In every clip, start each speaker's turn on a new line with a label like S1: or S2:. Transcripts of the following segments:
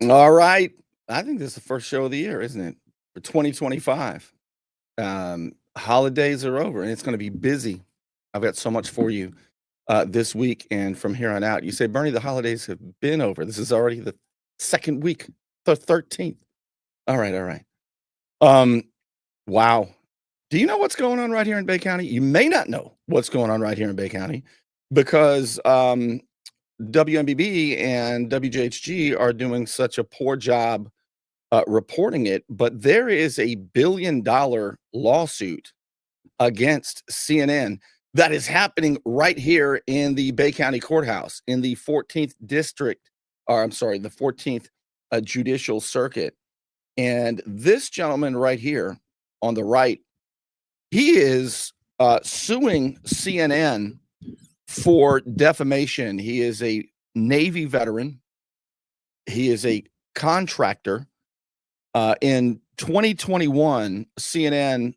S1: All right. I think this is the first show of the year, isn't it? For 2025. Holidays are over and it's going to be busy. I've got so much for you this week and from here on out. You say, Bernie, the holidays have been over. This is already the second week, the 13th. All right. All right. Um, wow. Do you know what's going on right here in Bay County? You may not know what's going on right here in Bay County because WMBB and WJHG are doing such a poor job reporting it, but there is a $1 billion lawsuit against CNN that is happening right here in the Bay County Courthouse in the 14th district, or I'm sorry, the 14th Judicial Circuit. And this gentleman right here on the right, he is suing CNN for defamation. He is a Navy veteran. He is a contractor. In 2021, CNN,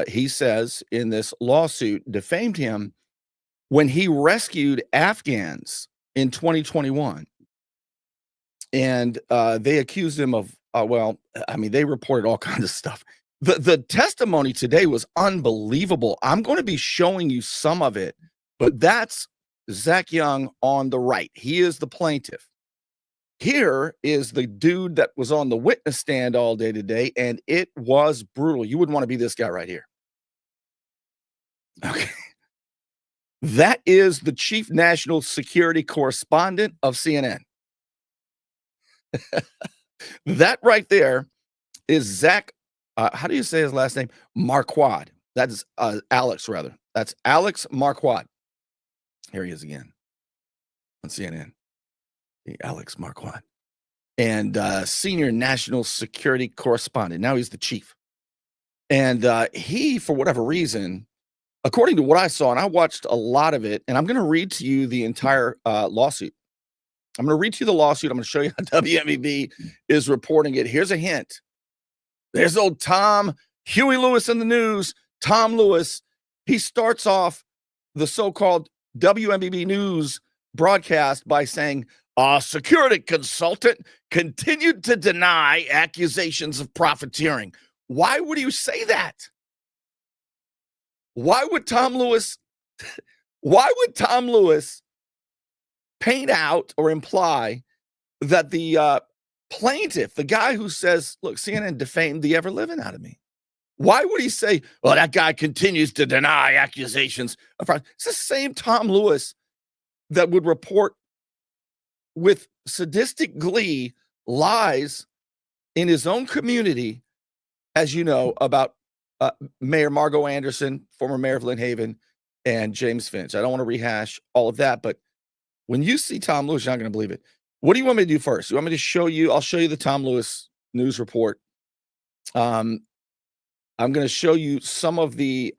S1: he says in this lawsuit, defamed him when he rescued Afghans in 2021. And they accused him of, they reported all kinds of stuff. The testimony today was unbelievable. I'm going to be showing you some of it, but that's Zach Young on the right. He is the plaintiff. Here is the dude that was on the witness stand all day today, and it was brutal. You wouldn't want to be this guy right here. Okay. That is the chief national security correspondent of CNN. That right there is Zach. How do you say his last name? Marquardt. That's Alex, rather. That's Alex Marquardt. Here he is again on CNN. Alex Marquardt, and senior national security correspondent. Now he's the chief. And he, for whatever reason, according to what I saw, and I watched a lot of it, and I'm going to read to you the entire lawsuit. I'm going to read to you the lawsuit. I'm going to show you how WMEB is reporting it. Here's a hint. There's old Tom Huey Lewis in the news. Tom Lewis, he starts off the so-called WMEB news broadcast by saying, a security consultant continued to deny accusations of profiteering. Why would you say that? Why would Tom Lewis paint out or imply that the plaintiff, the guy who says, look, CNN defamed the ever-living out of me? Why would he say, well, that guy continues to deny accusations of fraud? It's the same Tom Lewis that would report with sadistic glee lies in his own community, as you know, about Mayor Margo Anderson, former mayor of Lynn Haven, and James Finch. I don't want to rehash all of that, but when you see Tom Lewis, you're not going to believe it. What do you want me to do first? You want me to show you? I'll show you the Tom Lewis news report. I'm going to show you some of the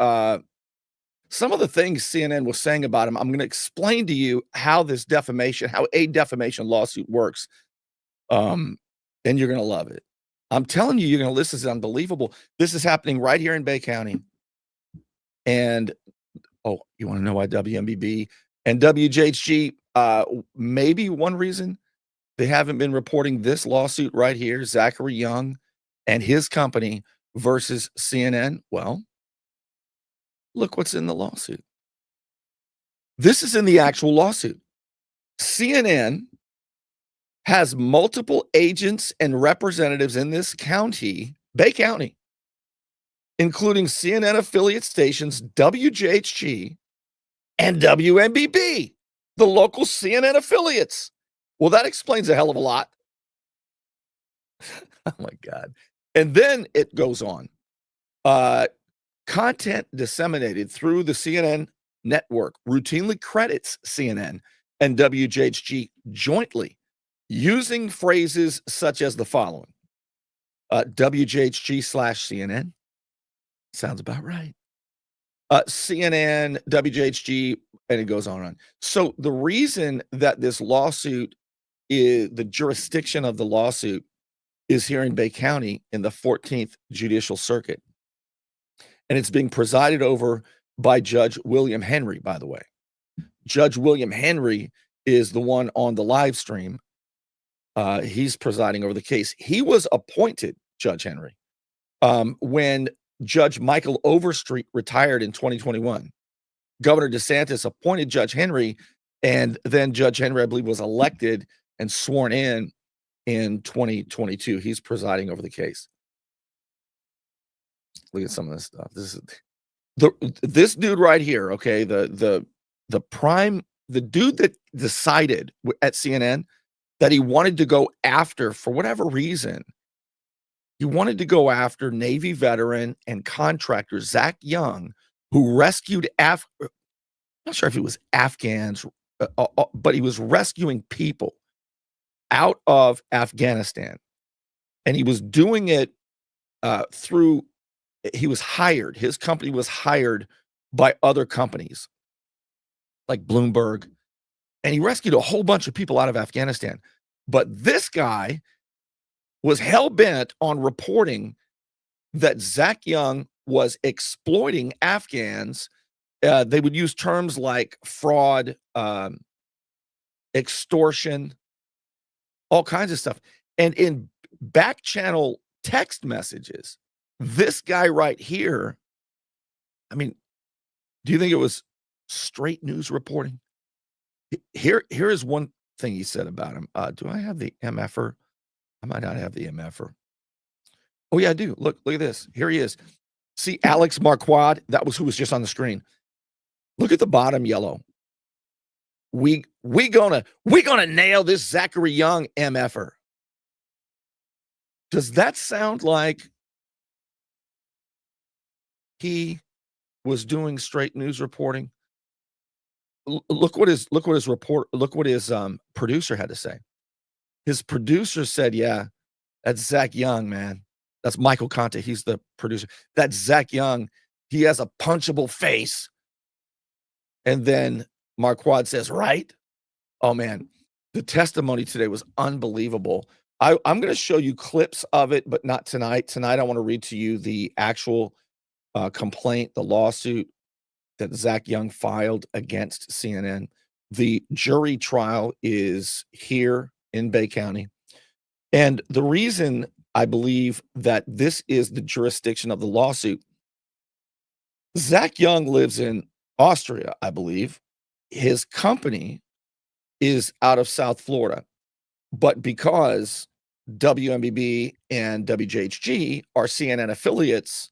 S1: things CNN was saying about him. I'm going to explain to you how a defamation lawsuit works. And you're going to love it. I'm telling you, you're going to, this is unbelievable. This is happening right here in Bay County. And, you want to know why WMBB and WJHG, maybe one reason they haven't been reporting this lawsuit right here, Zachary Young and his company versus CNN? Well, look what's in the lawsuit. This is in the actual lawsuit. CNN has multiple agents and representatives in this county, Bay County, including CNN affiliate stations, WJHG and WMBB, the local CNN affiliates. Well, that explains a hell of a lot. Oh, my God. And then it goes on. Content disseminated through the CNN network routinely credits CNN and WJHG jointly using phrases such as the following. WJHG/CNN. Sounds about right. CNN, WJHG, and it goes on and on. So the reason that this lawsuit is, the jurisdiction of the lawsuit is here in Bay County in the 14th Judicial Circuit. And it's being presided over by Judge William Henry, by the way. Judge William Henry is the one on the live stream. He's presiding over the case. He was appointed, Judge Henry, when Judge Michael Overstreet retired in 2021. Governor DeSantis appointed Judge Henry, and then Judge Henry, I believe, was elected and sworn in 2022. He's presiding over the case. Look at some of this stuff. This dude right here, okay, the dude that decided at CNN that he wanted to go after, for whatever reason, he wanted to go after Navy veteran and contractor Zach Young, who rescued I'm not sure if it was Afghans, but he was rescuing people out of Afghanistan. And he was doing it he was hired. His company was hired by other companies like Bloomberg. And he rescued a whole bunch of people out of Afghanistan. But this guy was hell-bent on reporting that Zach Young was exploiting Afghans. They would use terms like fraud, extortion, all kinds of stuff. And in back channel text messages, this guy right here, I mean, do you think it was straight news reporting? Here is one thing he said about him. Do I have the MFer? I might not have the MFer. Oh, yeah, I do. Look at this. Here he is. See Alex Marquardt? That was who was just on the screen. Look at the bottom yellow. We gonna nail this Zachary Young MFer. Does that sound like he was doing straight news reporting? Look what his producer had to say. His producer said, "Yeah, that's Zach Young, man. That's Michael Conte. He's the producer. That's Zach Young. He has a punchable face." And then Marquardt says, "Right?" Oh man, the testimony today was unbelievable. I'm going to show you clips of it, but not tonight. Tonight, I want to read to you the actual complaint, the lawsuit that Zach Young filed against CNN. The jury trial is here in Bay County. And the reason I believe that this is the jurisdiction of the lawsuit, Zach Young lives in Austria, I believe. His company is out of South Florida. But because WMBB and WJHG are CNN affiliates,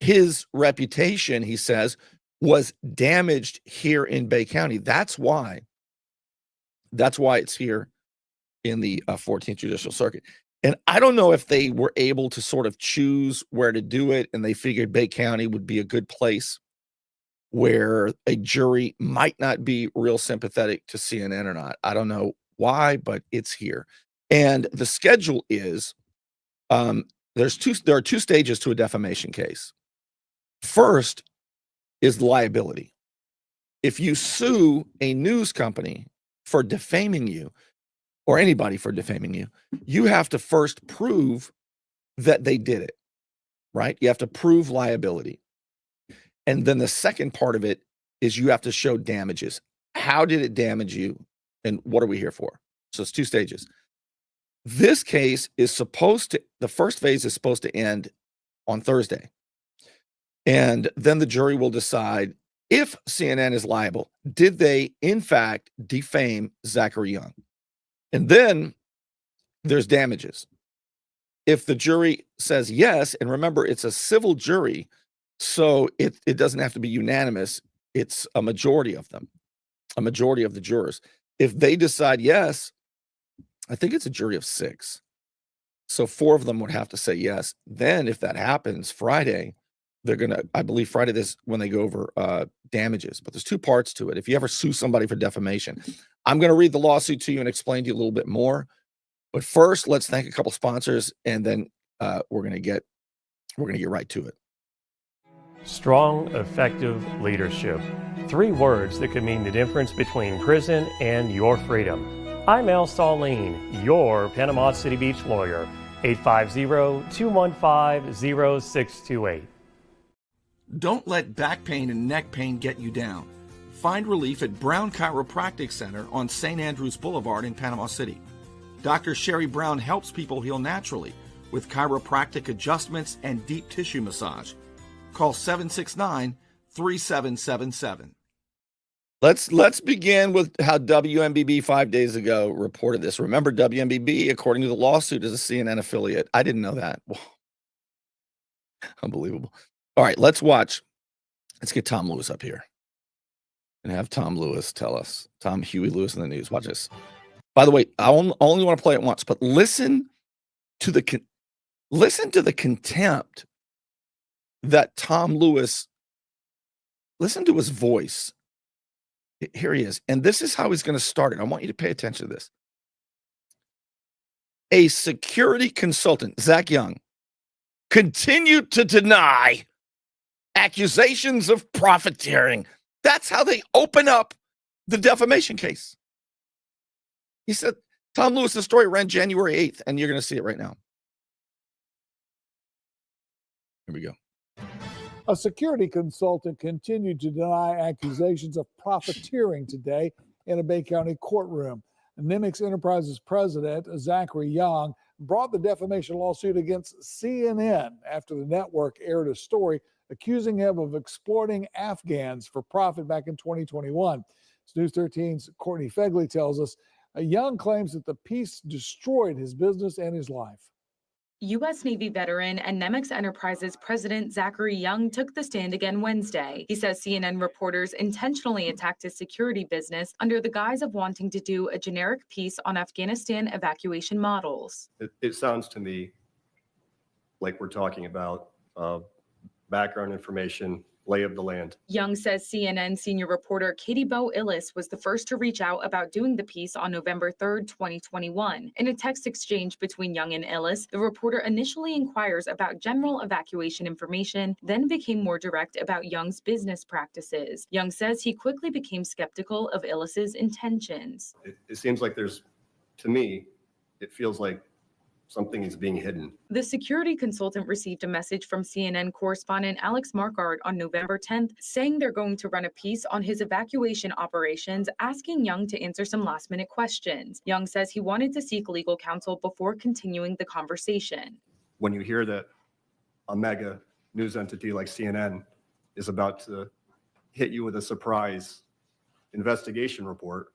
S1: his reputation, he says, was damaged here in Bay County. That's why it's here in the 14th Judicial Circuit. And I don't know if they were able to sort of choose where to do it, and they figured Bay County would be a good place where a jury might not be real sympathetic to CNN or not. I don't know why, but it's here. And the schedule is there are two stages to a defamation case. First is liability. If you sue a news company for defaming you, or anybody for defaming you, you have to first prove that they did it, right? You have to prove liability. And then the second part of it is you have to show damages. How did it damage you? And what are we here for? So it's two stages. This case is the first phase is supposed to end on Thursday. And then the jury will decide if CNN is liable. Did they, in fact, defame Zachary Young? And then there's damages. If the jury says yes, and remember, it's a civil jury, so it doesn't have to be unanimous. It's a majority of them, a majority of the jurors. If they decide yes, I think it's a jury of 6. So 4 of them would have to say yes. Then if that happens Friday, they're going to, I believe Friday this when they go over damages. But there's 2 parts to it. If you ever sue somebody for defamation, I'm going to read the lawsuit to you and explain to you a little bit more. But first, let's thank a couple sponsors, and then we're going to get right to it.
S2: Strong, effective leadership. 3 words that could mean the difference between prison and your freedom. I'm Al Saulene, your Panama City Beach lawyer. 850-215-0628.
S1: Don't let back pain and neck pain get you down. Find relief at Brown Chiropractic Center on St. Andrews Boulevard in Panama City. Dr. Sherry Brown helps people heal naturally with chiropractic adjustments and deep tissue massage. Call 769-3777. Let's begin with how WMBB 5 days ago reported this. Remember, WMBB, according to the lawsuit, is a CNN affiliate. I didn't know that. Unbelievable. All right, let's watch. Let's get Tom Lewis up here and have Tom Lewis tell us. Tom Huey Lewis in the news. Watch this. By the way, I only want to play it once, but listen to the contempt that Tom Lewis. Listen to his voice. Here he is, and this is how he's going to start it. I want you to pay attention to this. A security consultant, Zach Young, continued to deny accusations of profiteering. That's how they open up the defamation case. He said, Tom Lewis's story ran January 8th, and you're going to see it right now. Here we go.
S3: A security consultant continued to deny accusations of profiteering today in a Bay County courtroom. Nimitz Enterprises president, Zachary Young, brought the defamation lawsuit against CNN after the network aired a story accusing him of exploiting Afghans for profit back in 2021. News 13's Courtney Fegley tells us Young claims that the piece destroyed his business and his life.
S4: U.S. Navy veteran and Nimitz Enterprises president Zachary Young took the stand again Wednesday. He says CNN reporters intentionally attacked his security business under the guise of wanting to do a generic piece on Afghanistan evacuation models.
S5: It sounds to me like we're talking about background information, lay of the land.
S4: Young says CNN senior reporter Katie Bo Illis was the first to reach out about doing the piece on November 3rd, 2021. In a text exchange between Young and Illis, the reporter initially inquires about general evacuation information, then became more direct about Young's business practices. Young says he quickly became skeptical of Illis's intentions.
S5: It seems like to me, it feels like something is being hidden.
S4: The security consultant received a message from CNN correspondent Alex Marquardt on November 10th saying they're going to run a piece on his evacuation operations, asking Young to answer some last-minute questions. Young says he wanted to seek legal counsel before continuing the conversation.
S5: When you hear that a mega news entity like CNN is about to hit you with a surprise investigation report,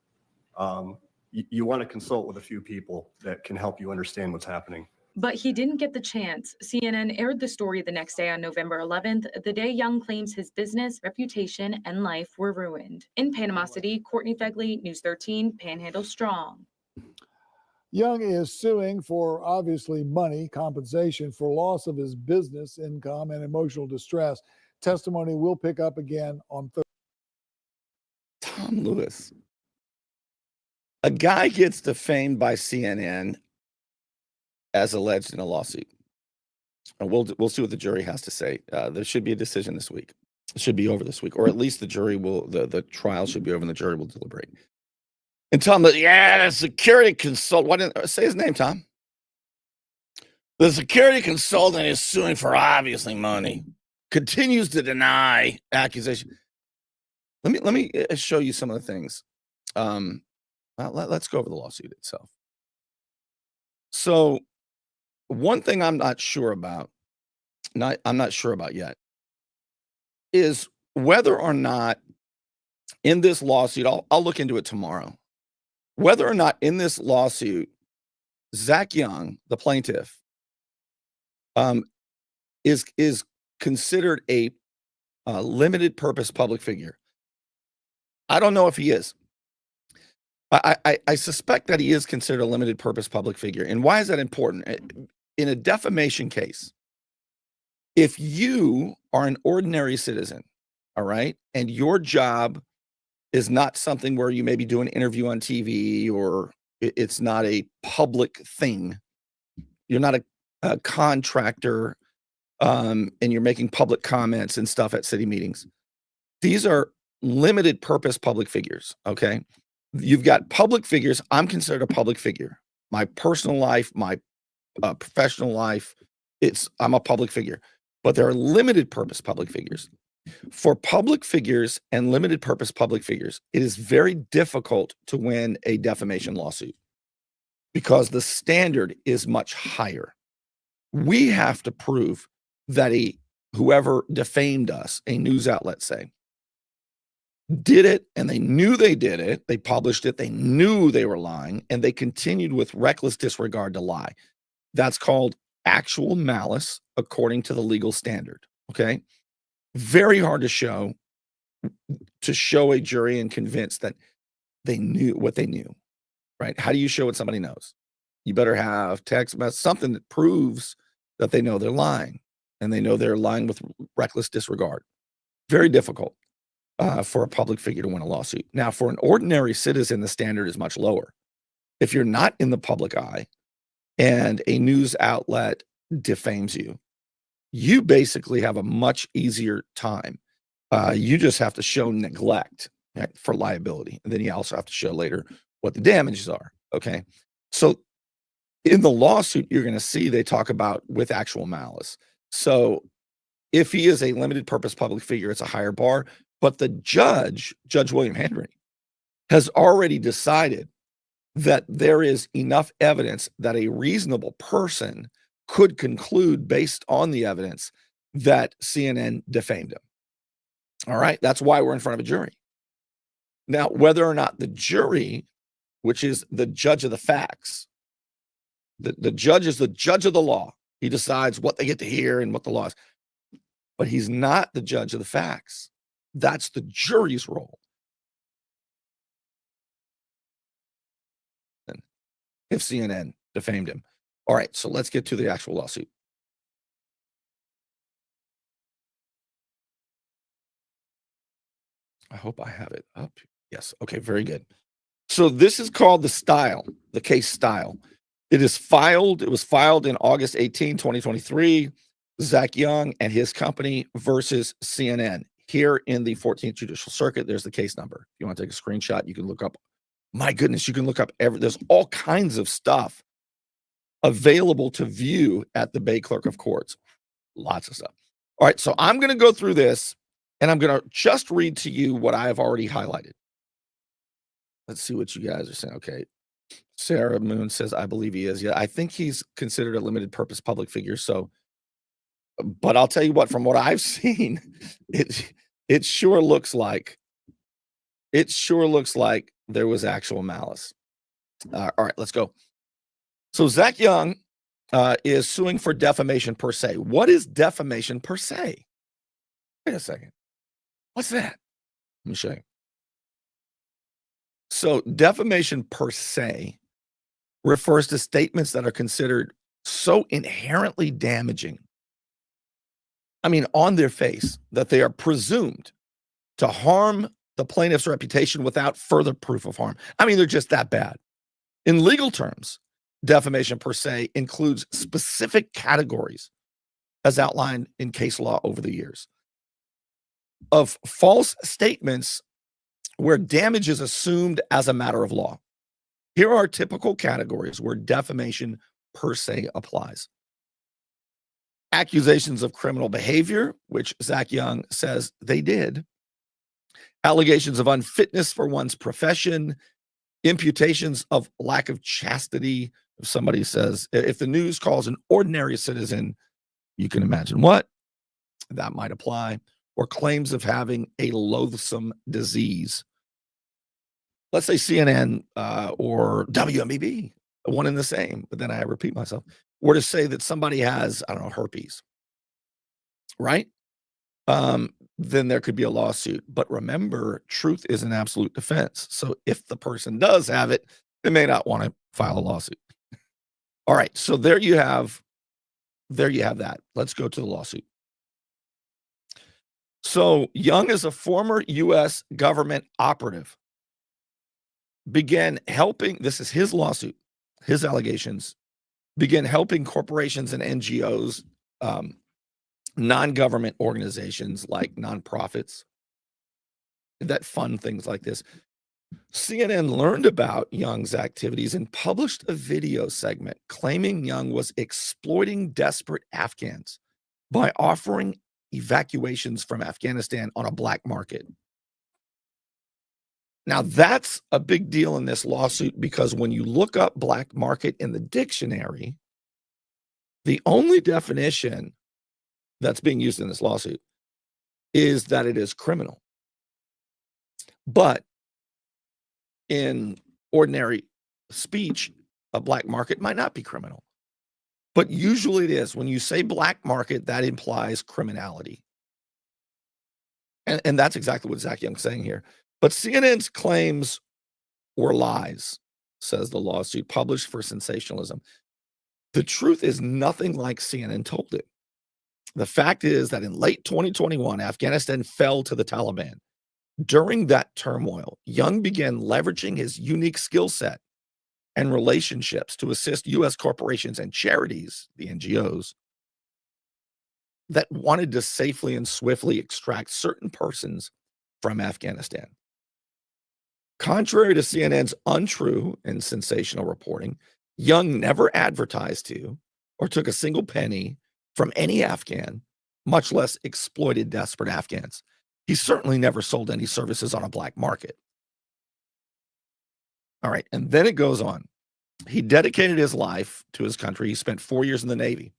S5: you want to consult with a few people that can help you understand what's happening.
S4: But he didn't get the chance. CNN aired the story the next day on November 11th, the day Young claims his business, reputation, and life were ruined. In Panama City, Courtney Fegley, News 13, Panhandle Strong.
S3: Young is suing for obviously money, compensation for loss of his business, income, and emotional distress. Testimony will pick up again on Thursday.
S1: Tom Lewis. A guy gets defamed by CNN as alleged in a lawsuit. And we'll see what the jury has to say. There should be a decision this week. It should be over this week, or at least the trial should be over and the jury will deliberate. And Tom, the security consultant. Why didn't say his name, Tom? The security consultant is suing for obviously money. Continues to deny accusation. Let me show you some of the things. Let's go over the lawsuit itself. So, one thing I'm not sure about yet, is whether or not in this lawsuit, I'll look into it tomorrow, whether or not in this lawsuit, Zach Young, the plaintiff, is considered a limited purpose public figure. I don't know if he is. I suspect that he is considered a limited purpose public figure. And why is that important? In a defamation case, if you are an ordinary citizen, all right, and your job is not something where you maybe do an interview on TV or it's not a public thing, you're not a contractor, and you're making public comments and stuff at city meetings. These are limited purpose public figures, okay? You've got public figures. I'm considered a public figure. My personal life, my professional life, I'm a public figure. But there are limited purpose public figures. For public figures and limited purpose public figures, it is very difficult to win a defamation lawsuit because the standard is much higher. We have to prove that whoever defamed us, a news outlet, say, did it, and they knew they did it. They published it. They knew they were lying, and they continued with reckless disregard to lie. That's called actual malice according to the legal standard. Okay. Very hard to show a jury and convince that they knew what they knew, right? How do you show what somebody knows? You better have text message, something that proves that they know they're lying, and they know they're lying with reckless disregard. Very difficult for a public figure to win a lawsuit. Now, for an ordinary citizen, the standard is much lower. If you're not in the public eye and a news outlet defames you, you basically have a much easier time. You just have to show neglect, right, for liability. And then you also have to show later what the damages are. Okay. So in the lawsuit, you're going to see they talk about with actual malice. So if he is a limited purpose public figure, it's a higher bar. But the Judge William Henry, has already decided that there is enough evidence that a reasonable person could conclude based on the evidence that CNN defamed him. All right. That's why we're in front of a jury. Now, whether or not the jury, which is the judge of the facts, the judge is the judge of the law. He decides what they get to hear and what the law is. But he's not the judge of the facts. That's the jury's role. If CNN defamed him. All right, so let's get to the actual lawsuit. I hope I have it up. Yes. Okay, very good. So this is called the case style. It was filed in August 18, 2023. Zach Young and his company versus CNN. Here in the 14th Judicial Circuit, there's the case number. If you want to take a screenshot, you can look up. My goodness, you can look up there's all kinds of stuff available to view at the Bay Clerk of Courts. Lots of stuff. All right, so I'm going to go through this, and I'm going to just read to you what I have already highlighted. Let's see what you guys are saying. Okay. Sarah Moon says, I believe he is. Yeah, I think he's considered a limited purpose public figure. So, but I'll tell you what, from what I've seen, it sure looks like there was actual malice. All right, let's go. So Zach Young is suing for defamation per se. What is defamation per se? Wait a second. What's that? Let me show you. So defamation per se refers to statements that are considered so inherently damaging, I mean, on their face, that they are presumed to harm the plaintiff's reputation without further proof of harm. I mean, they're just that bad. In legal terms, defamation per se includes specific categories as outlined in case law over the years of false statements where damage is assumed as a matter of law. Here are typical categories where defamation per se applies. Accusations of criminal behavior, which Zach Young says they did. Allegations of unfitness for one's profession. Imputations of lack of chastity. If somebody says, if the news calls an ordinary citizen, you can imagine what that might apply. Or claims of having a loathsome disease. Let's say CNN or WMBB, one and the same, but then I repeat myself, were to say that somebody has, I don't know, herpes, right? Then there could be a lawsuit. But remember, truth is an absolute defense. So if the person does have it, they may not want to file a lawsuit. All right, so there you have that. Let's go to the lawsuit. So Young is a former U.S. government operative. Began helping, this is his lawsuit, his allegations, began helping corporations and NGOs, non-government organizations like nonprofits that fund things like this. CNN learned about Young's activities and published a video segment claiming Young was exploiting desperate Afghans by offering evacuations from Afghanistan on a black market. Now, that's a big deal in this lawsuit because when you look up black market in the dictionary, the only definition that's being used in this lawsuit is that it is criminal. But in ordinary speech, a black market might not be criminal. But usually it is. When you say black market, that implies criminality. And that's exactly what Zach Young's saying here. But CNN's claims were lies, says the lawsuit, published for sensationalism. The truth is nothing like CNN told it. The fact is that in late 2021, Afghanistan fell to the Taliban. During that turmoil, Young began leveraging his unique skill set and relationships to assist U.S. corporations and charities, the NGOs, that wanted to safely and swiftly extract certain persons from Afghanistan. Contrary to CNN's untrue and sensational reporting, Young never advertised to or took a single penny from any Afghan, much less exploited desperate Afghans. He certainly never sold any services on a black market. All right, and then it goes on. He dedicated his life to his country. He spent 4 years in the Navy.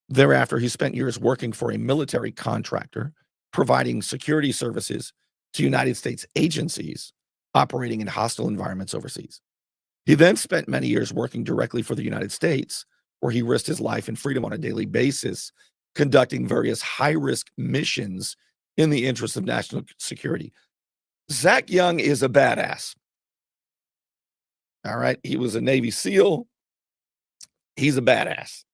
S1: Thereafter, he spent years working for a military contractor, providing security services to United States agencies operating in hostile environments overseas. He then spent many years working directly for the United States, where he risked his life and freedom on a daily basis, conducting various high-risk missions in the interest of national security. Zach Young is a badass. All right. He was a Navy SEAL. He's a badass.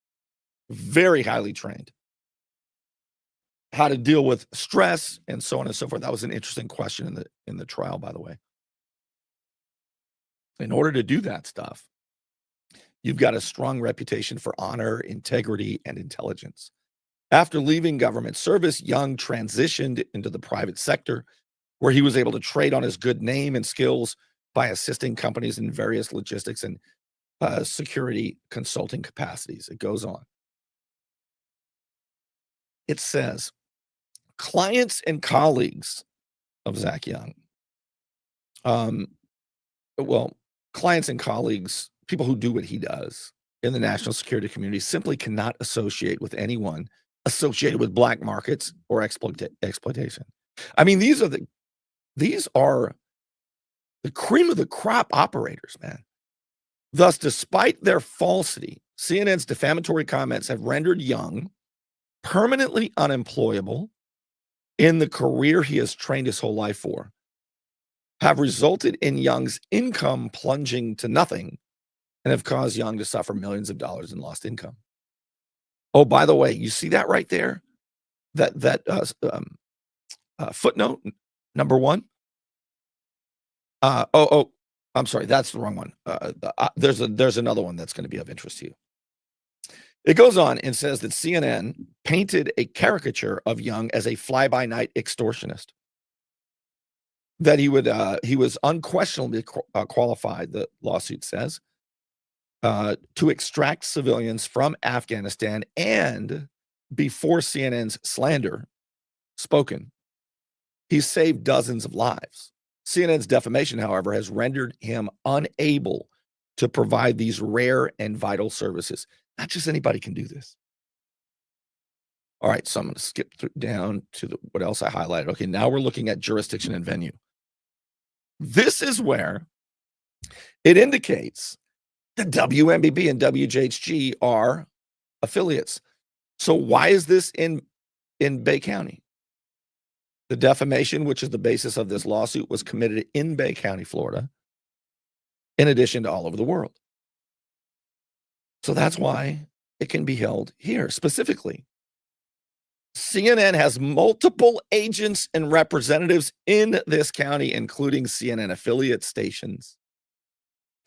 S1: Very highly trained. How to deal with stress and so on and so forth. That was an interesting question in the trial, by the way. In order to do that stuff, you've got a strong reputation for honor, integrity, and intelligence. After leaving government service, Young transitioned into the private sector, where he was able to trade on his good name and skills by assisting companies in various logistics and security consulting capacities. It goes on. It says, clients and colleagues of Zach Young, clients and colleagues, people who do what he does in the national security community, simply cannot associate with anyone associated with black markets or exploitation. I mean, these are the cream of the crop operators, man. Thus, despite their falsity, CNN's defamatory comments have rendered Young permanently unemployable in the career he has trained his whole life for, have resulted in Young's income plunging to nothing, and have caused Young to suffer millions of dollars in lost income. Oh, by the way, you see that right there? That footnote number 1. I'm sorry, that's the wrong one. There's another one that's going to be of interest to you. It goes on and says that CNN painted a caricature of Young as a fly-by-night extortionist. That he was unquestionably qualified, the lawsuit says, to extract civilians from Afghanistan, and before CNN's slander spoken, he saved dozens of lives. CNN's defamation, however, has rendered him unable to provide these rare and vital services. Not just anybody can do this. All right, so I'm going to skip down to what else I highlighted. Okay, now we're looking at jurisdiction and venue. This is where it indicates that WMBB and WJHG are affiliates. So why is this in Bay County? The defamation, which is the basis of this lawsuit, was committed in Bay County, Florida, in addition to all over the world. So that's why it can be held here. Specifically, CNN has multiple agents and representatives in this county, including CNN affiliate stations,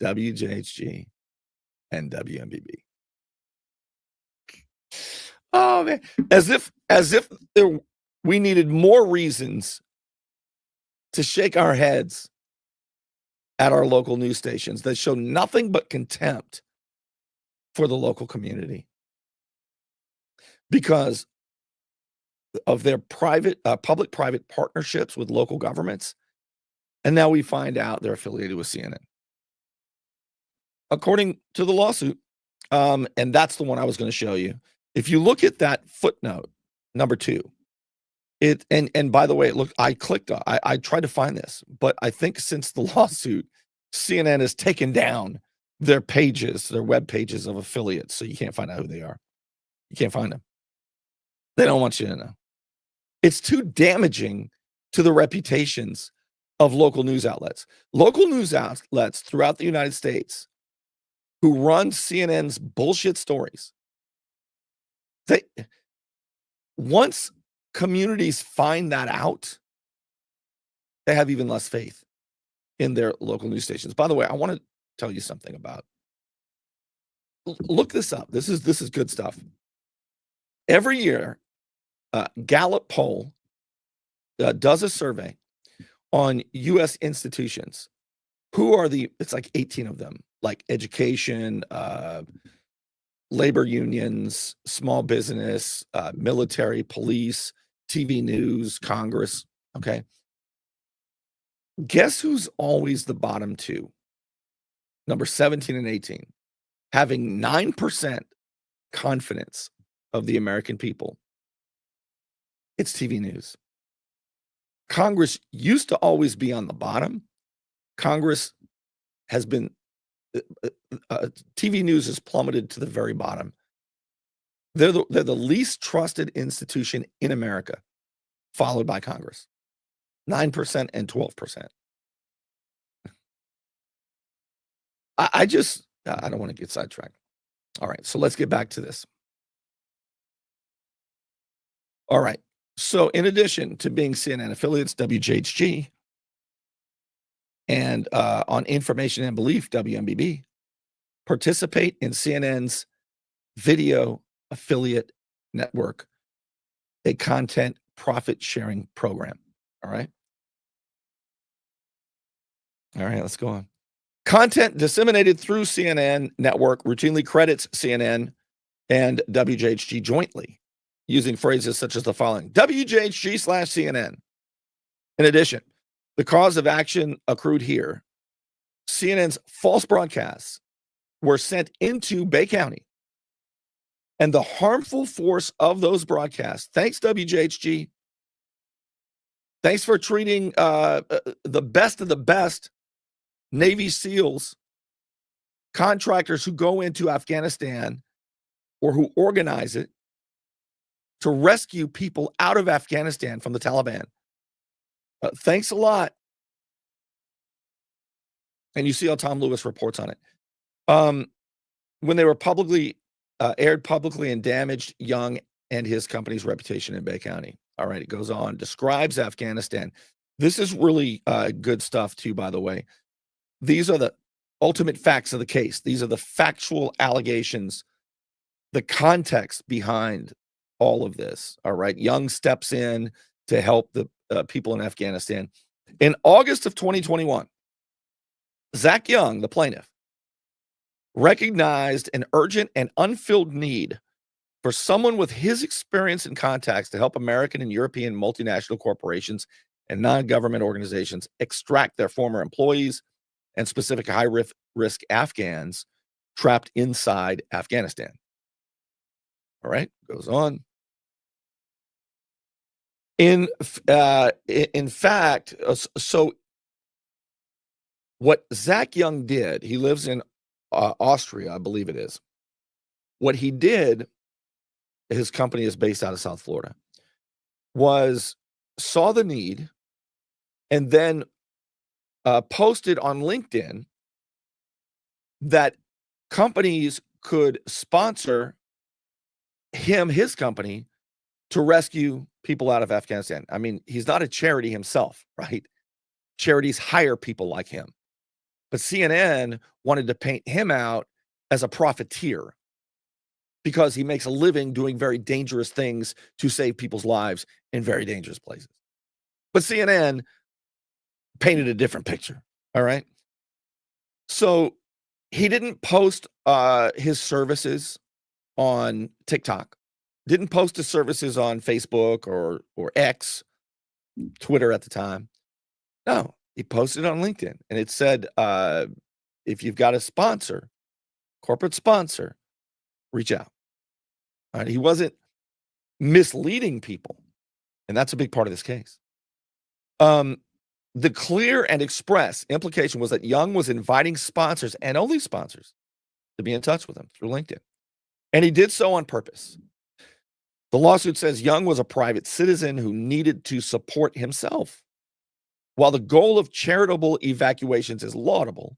S1: WJHG, and WMBB. Oh man, as if we needed more reasons to shake our heads at our local news stations that show nothing but contempt for the local community because of their public-private partnerships with local governments And now we find out they're affiliated with CNN. According to the lawsuit, and that's the one I was going to show you. If you look at that footnote, number 2, and by the way, I clicked on, I tried to find this, but I think since the lawsuit, CNN has taken down their pages, their web pages of affiliates, so you can't find out who they are. You can't find them. They don't want you to know. It's too damaging to the reputations of local news outlets. Local news outlets throughout the United States who run CNN's bullshit stories. Once communities find that out, they have even less faith in their local news stations. By the way, I want to tell you something about. Look this up. This is good stuff. Every year, Gallup poll does a survey on U.S. institutions. Who are it's like 18 of them, like education, labor unions, small business, military, police, TV news, Congress. Okay. Guess who's always the bottom 2? Number 17 and 18, having 9% confidence of the American people. It's TV news. Congress used to always be on the bottom. Congress has been, TV news has plummeted to the very bottom. They're the least trusted institution in America, followed by Congress. 9% and 12%. I don't want to get sidetracked. All right, so let's get back to this. All right, so in addition to being CNN affiliates, WJHG, and on Information and Belief, WMBB, participate in CNN's video affiliate network, a content profit sharing program. All right. All right, let's go on. Content disseminated through CNN network routinely credits CNN and WJHG jointly, using phrases such as the following: WJHG/CNN. In addition, the cause of action accrued here. CNN's false broadcasts were sent into Bay County, and the harmful force of those broadcasts, thanks WJHG, thanks for treating the best of the best Navy SEALs, contractors who go into Afghanistan or who organize it to rescue people out of Afghanistan from the Taliban. Thanks a lot. And you see how Tom Lewis reports on it. When they were aired publicly and damaged Young and his company's reputation in Bay County. All right, it goes on, describes Afghanistan. This is really good stuff too, by the way. These are the ultimate facts of the case. These are the factual allegations, the context behind all of this. All right, Young steps in to help the people in Afghanistan. In August of 2021, Zach Young, the plaintiff, recognized an urgent and unfilled need for someone with his experience and contacts to help American and European multinational corporations and non-government organizations extract their former employees and specific high-risk Afghans trapped inside Afghanistan. All right, goes on. In fact, so what Zach Young did, he lives in Austria, I believe it is. What he did, his company is based out of South Florida, was saw the need and then posted on LinkedIn that companies could sponsor him, his company, to rescue people out of Afghanistan. I mean, he's not a charity himself, right? Charities hire people like him. But CNN wanted to paint him out as a profiteer because he makes a living doing very dangerous things to save people's lives in very dangerous places. But CNN painted a different picture, all right? So he didn't post his services on TikTok, didn't post his services on Facebook or X, Twitter at the time. No, He posted on LinkedIn, and it said, if you've got a sponsor, corporate sponsor, reach out. All right, he wasn't misleading people, and that's a big part of this case. The clear and express implication was that Young was inviting sponsors, and only sponsors, to be in touch with him through LinkedIn. And he did so on purpose. The lawsuit says Young was a private citizen who needed to support himself. While the goal of charitable evacuations is laudable,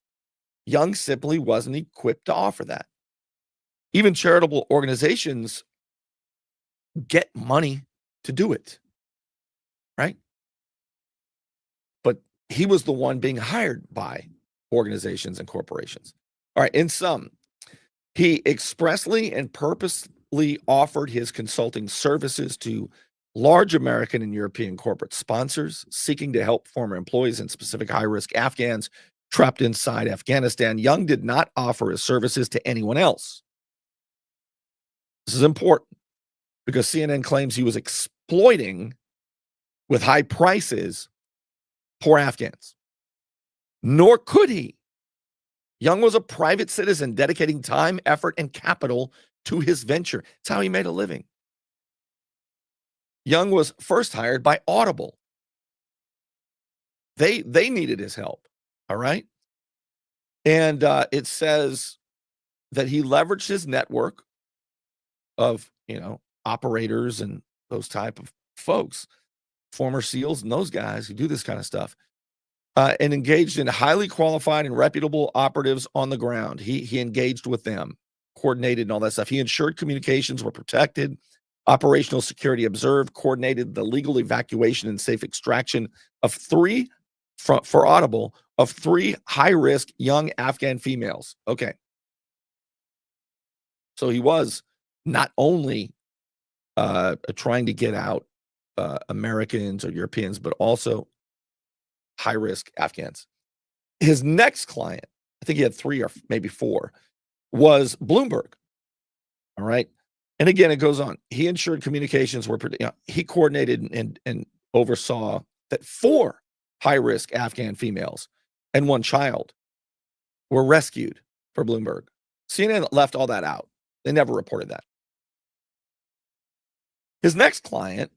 S1: Young simply wasn't equipped to offer that. Even charitable organizations get money to do it, right? But he was the one being hired by organizations and corporations. All right, in sum, he expressly and purposely offered his consulting services to large American and European corporate sponsors seeking to help former employees and specific high-risk Afghans trapped inside Afghanistan. Young did not offer his services to anyone else. This is important because CNN claims he was exploiting with high prices poor Afghans. Nor could he. Young was a private citizen dedicating time, effort, and capital to his venture. It's how he made a living. Young was first hired by Audible. They needed his help, all right? And it says that he leveraged his network of, operators and those type of folks, former SEALs and those guys who do this kind of stuff, and engaged in highly qualified and reputable operatives on the ground. He engaged with them, coordinated and all that stuff. He ensured communications were protected, operational security observed, coordinated the legal evacuation and safe extraction of for Audible, of 3 high-risk young Afghan females. Okay. So he was not only trying to get out Americans or Europeans, but also high-risk Afghans. His next client, I think he had 3 or maybe 4, was Bloomberg. All right. And again, it goes on. He ensured communications were, he coordinated and oversaw that 4 high-risk Afghan females and 1 child were rescued for Bloomberg. CNN left all that out. They never reported that. His next client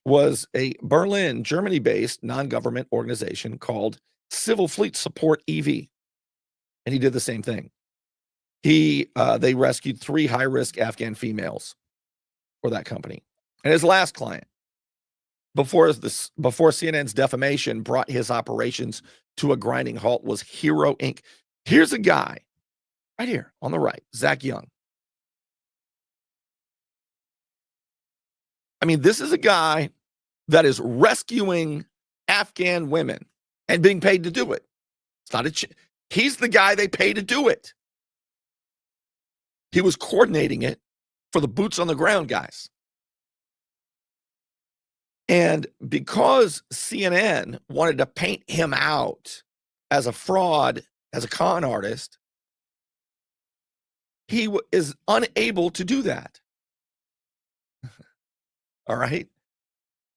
S1: was a Berlin, Germany-based non-government organization called Civil Fleet Support EV. And he did the same thing. They rescued 3 high-risk Afghan females for that company. And his last client, before CNN's defamation brought his operations to a grinding halt, was Hero Inc. Here's a guy right here on the right, Zach Young. I mean, this is a guy that is rescuing Afghan women and being paid to do it. It's not he's the guy they pay to do it. He was coordinating it for the boots on the ground guys. And because CNN wanted to paint him out as a fraud, as a con artist, he is unable to do that. All right.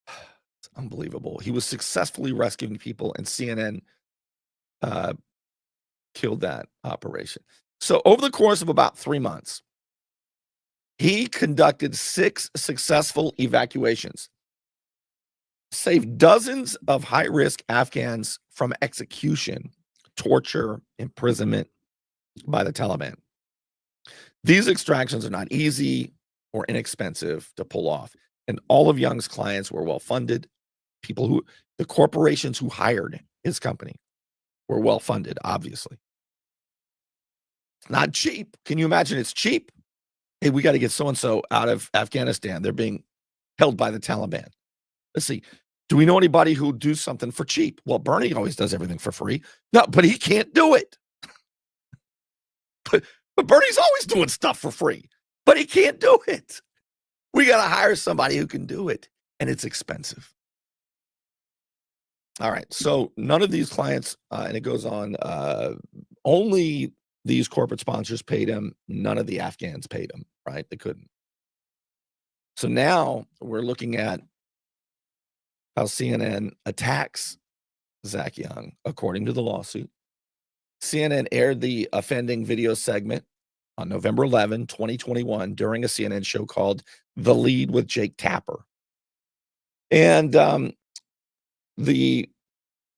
S1: It's unbelievable. He was successfully rescuing people, and CNN killed that operation. So over the course of about 3 months, he conducted 6 successful evacuations, saved dozens of high-risk Afghans from execution, torture, imprisonment by the Taliban. These extractions are not easy or inexpensive to pull off. And all of Young's clients were well-funded. The corporations who hired his company were well-funded, obviously. It's not cheap. Can you imagine it's cheap? Hey, we got to get so-and-so out of Afghanistan. They're being held by the Taliban. Let's see. Do we know anybody who'll do something for cheap? Well, Bernie always does everything for free. No, but he can't do it. But Bernie's always doing stuff for free, but he can't do it. We got to hire somebody who can do it, and it's expensive. All right, so none of these clients, and it goes on, only these corporate sponsors paid him. None of the Afghans paid him, right? They couldn't. So now we're looking at how CNN attacks Zach Young, according to the lawsuit. CNN aired the offending video segment on November 11, 2021, during a CNN show called The Lead with Jake Tapper. And the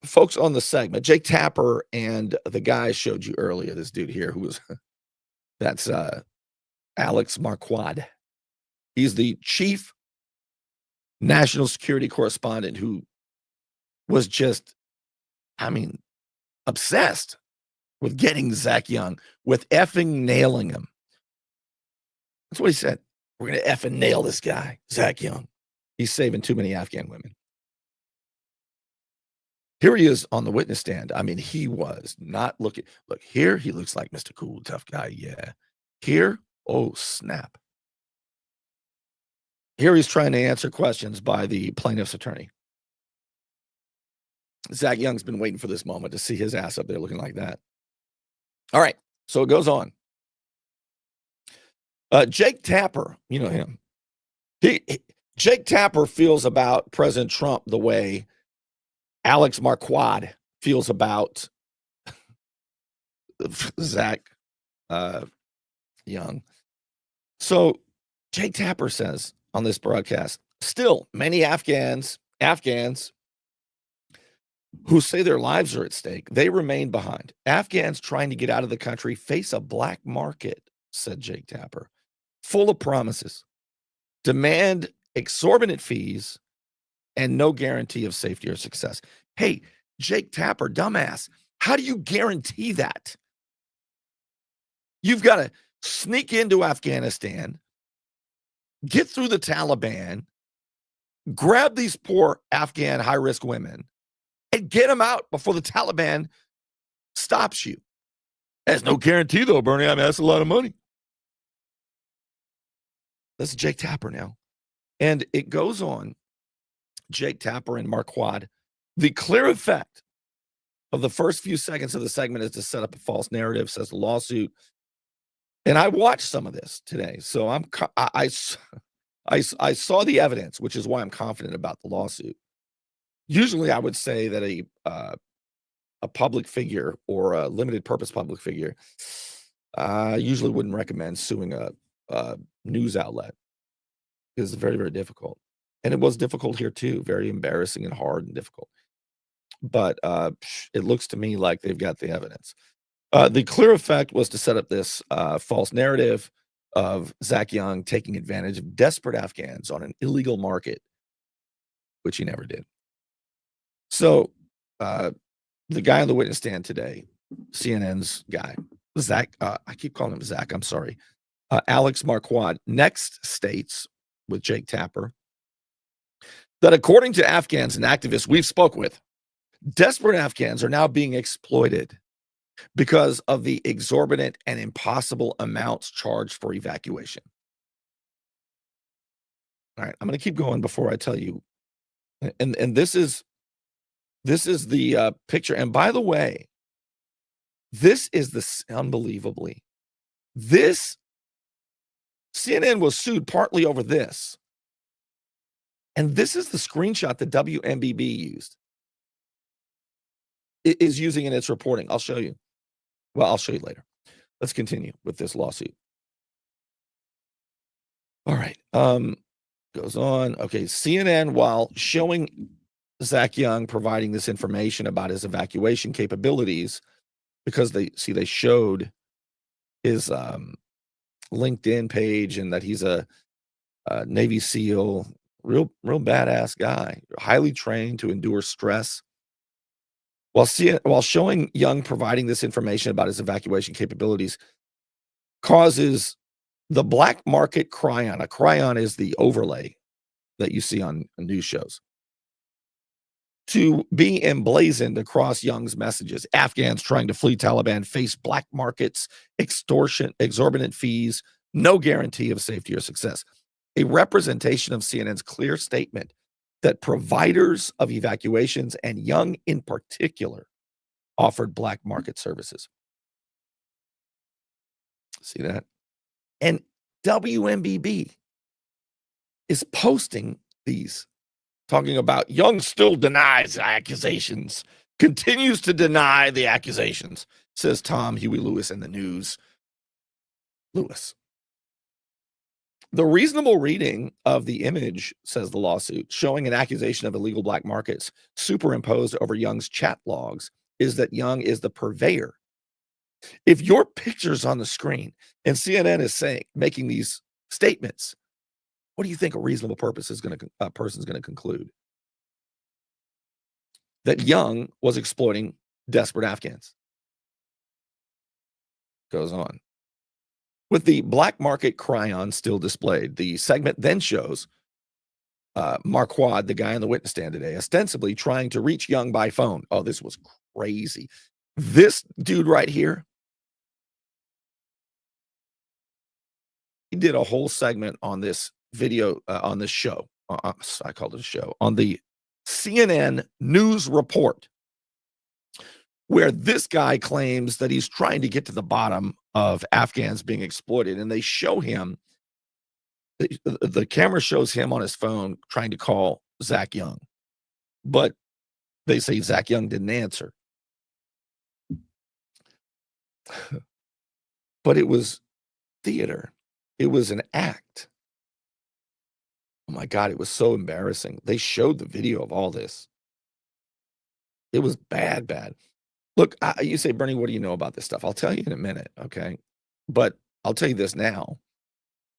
S1: folks on the segment, Jake Tapper and the guy I showed you earlier, this dude here who was, that's Alex Marquardt. He's the chief national security correspondent who was just, obsessed with getting Zach Young, with effing nailing him. That's what he said. We're going to effing nail this guy, Zach Young. He's saving too many Afghan women. Here he is on the witness stand. He was not looking. Look, here he looks like Mr. Cool, tough guy. Yeah. Here, oh, snap. Here he's trying to answer questions by the plaintiff's attorney. Zach Young's been waiting for this moment to see his ass up there looking like that. All right, so it goes on. Jake Tapper, you know him. Jake Tapper feels about President Trump the way Alex Marquardt feels about Zach Young. So Jake Tapper says on this broadcast, still many Afghans who say their lives are at stake, they remain behind. Afghans trying to get out of the country face a black market, said Jake Tapper, full of promises, demand exorbitant fees, and no guarantee of safety or success. Hey, Jake Tapper, dumbass, how do you guarantee that? You've got to sneak into Afghanistan, get through the Taliban, grab these poor Afghan high-risk women, and get them out before the Taliban stops you. There's no guarantee, though, Bernie. That's a lot of money. This is Jake Tapper now. And it goes on, Jake Tapper and Marquardt. The clear effect of the first few seconds of the segment is to set up a false narrative, says the lawsuit. And I watched some of this today. So I saw the evidence, which is why I'm confident about the lawsuit. Usually I would say that a public figure or a limited purpose public figure usually wouldn't recommend suing a news outlet. It's very, very difficult. And it was difficult here too, very embarrassing and hard and difficult. But it looks to me like they've got the evidence. The clear effect was to set up this false narrative of Zach Young taking advantage of desperate Afghans on an illegal market, which he never did. So the guy on the witness stand today, CNN's guy, Zach, I keep calling him Zach, I'm sorry, Alex Marquardt, next states with Jake Tapper that according to Afghans and activists we've spoke with, desperate Afghans are now being exploited because of the exorbitant and impossible amounts charged for evacuation. All right, I'm going to keep going before I tell you. And this is the picture. And by the way, this is unbelievably, this CNN was sued partly over this. And this is the screenshot that WMBB is using in its reporting. I'll show you. Well, I'll show you later. Let's continue with this lawsuit. All right. Goes on. Okay. CNN, while showing Zach Young providing this information about his evacuation capabilities, because they showed his LinkedIn page and that he's a Navy SEAL, real badass guy, highly trained to endure stress. While showing Young providing this information about his evacuation capabilities causes the black market cryon. A cryon is the overlay that you see on news shows, to be emblazoned across Young's messages. Afghans trying to flee Taliban face black markets, extortion, exorbitant fees, no guarantee of safety or success. A representation of CNN's clear statement that providers of evacuations, and Young in particular, offered black market services. See that? And WMBB is posting these, talking about Young still denies accusations continues to deny the accusations, says Tom Huey Lewis in the news. Lewis. The reasonable reading of the image, says the lawsuit, showing an accusation of illegal black markets superimposed over Young's chat logs is that Young is the purveyor. If your picture's on the screen and CNN is making these statements, what do you think a reasonable person's going to conclude? That Young was exploiting desperate Afghans. Goes on. With the black market cryon still displayed, the segment then shows Marquard, the guy on the witness stand today, ostensibly trying to reach Young by phone. Oh, this was crazy. This dude right here, he did a whole segment on this video, on this show. I called it a show, on the CNN News Report, where this guy claims that he's trying to get to the bottom of Afghans being exploited. And they show him, the camera shows him on his phone trying to call Zach Young. But they say Zach Young didn't answer. But it was theater. It was an act. Oh my God, it was so embarrassing. They showed the video of all this. It was bad, bad. Look, you say, Bernie, what do you know about this stuff? I'll tell you in a minute, okay? But I'll tell you this now.